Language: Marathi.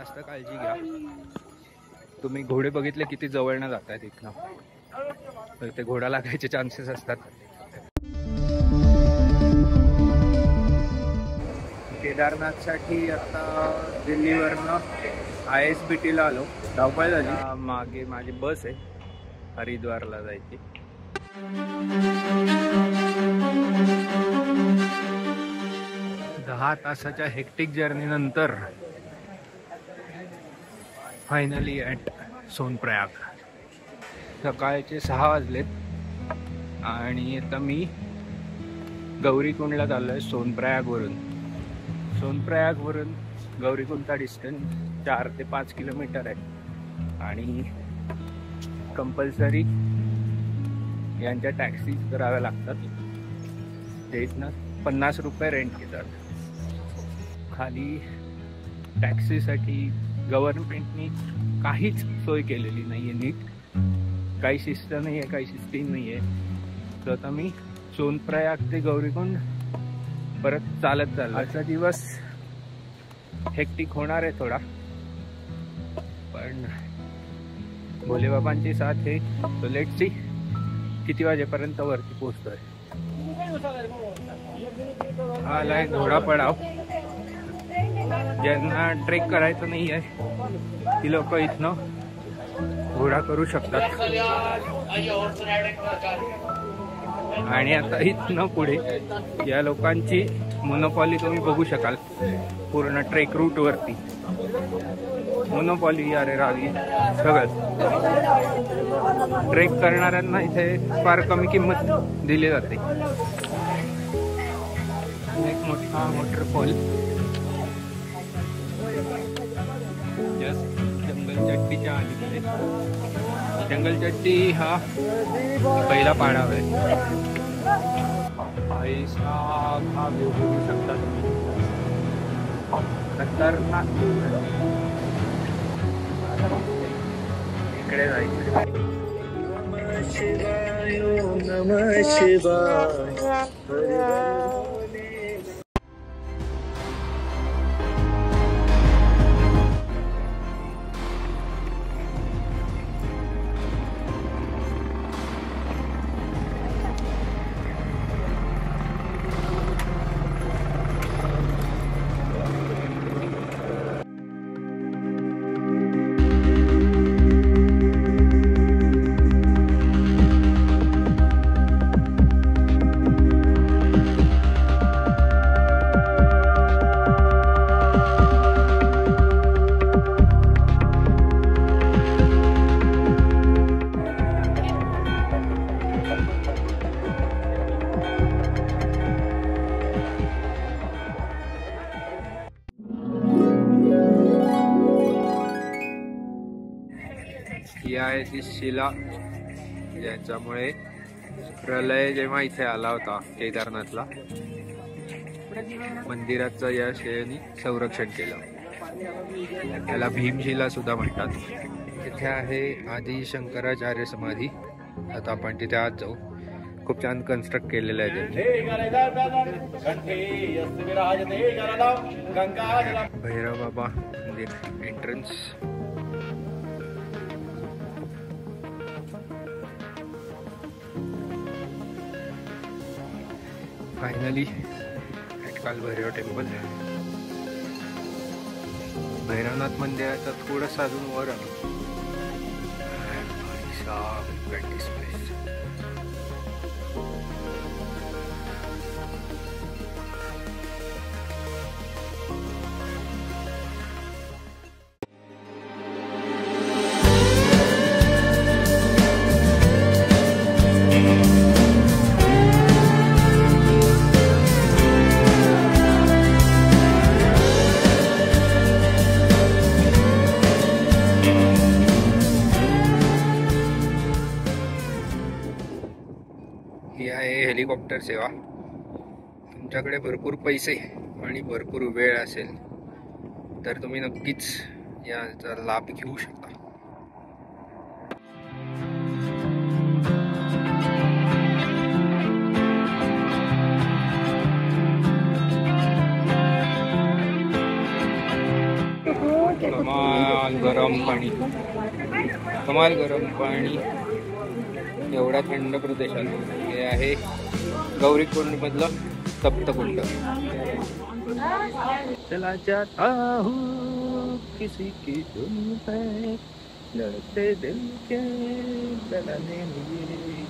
जास्त काळजी घ्या. तुम्ही घोडे बघितले किती जवळनं जात आहेत इथनं, तर ते घोडा लागायचे चान्सेस असतात. केदारनाथसाठी आता दिल्लीवरनं ISBTला आलो. धावपळ झाली. मागे माझी बस आहे हरिद्वारला जायची. दहा तासाच्या हेक्टिक जर्नी नंतर फायनली ॲट सोनप्रयाग. सकाळचे 6 वाजलेत आणि आता मी गौरीकुंडला चाललो आहे सोनप्रयागवरून. सोनप्रयागवरून गौरीकुंडचा डिस्टन्स 4 ते 5 किलोमीटर आहे आणि कंपल्सरी यांच्या टॅक्सीज कराव्या लागतात. ते इथनं 50 रुपये रेंट घेतात. खाली टॅक्सीसाठी गव्हर्नमेंटनी काहीच सोय केलेली नाही आहे नीट. काही शिस्त नाही आहे, काही सिस्टीम नाही आहे. तर आता मी सोनप्रयाग ते गौरीकुंड परत चालत चाललो. आजचा दिवस हेक्टिक होणार आहे थोडा, पण भोलेबाबांची साथ आहे. तो लेट्स सी किती वाजेपर्यंत वरती पोहोचतोय. हा आलाय घोडा पडाव. ज्यांना ट्रेक करायचं नाही आहे ती लोक इथनं घोडा करू शकतात. आणि आता इथनं पुढे या लोकांची मोनोपॉली तुम्ही बघू शकाल पूर्ण ट्रेक रूट वरती. मोनोपॉली अरे रावी सगळं. ट्रेक करणाऱ्यांना इथे फार कमी किंमत दिली जाते. एक मोठा वॉटरफॉल जस्ट जंगलचट्टीच्या अलीकडे. जंगलचट्टी हा पहिला पाडाव आहे. हा व्ह्यू बघू शकता तुम्ही. खतरनाक इकडे जायचं. नमः शिवाय. ही आहे ती शिला ज्याच्यामुळे प्रलय जेव्हा इथे आला होता केदारनाथला, मंदिराचं या शिलेने संरक्षण केलं. त्याला भीमशिला सुद्धा म्हणतात. तिथे आहे आदि शंकराचार्य समाधी. आता आपण तिथे आज जाऊ. खूप छान कन्स्ट्रक्ट केलेलं आहे त्यांनी. भैरव बाबा मंदिर एंट्रन्स. फायनली काल भैरव टेम्पल. भैरवनाथ मंदिराचा थोडासा अजून वर आलो. ही आहे हेलिकॉप्टर सेवा. तुमच्याकडे भरपूर पैसे आणि भरपूर वेळ असेल तर तुम्ही नक्कीच याचा लाभ घेऊ शकता. कमाल गरम पाणी, कमाल गरम पाणी एवढ्या थंड प्रदेशात. हे आहे गौरीकुंड मधलं सप्तकुंड. चला जाता हूँ किसी की धुन पे लड़ते दिल के चलने में.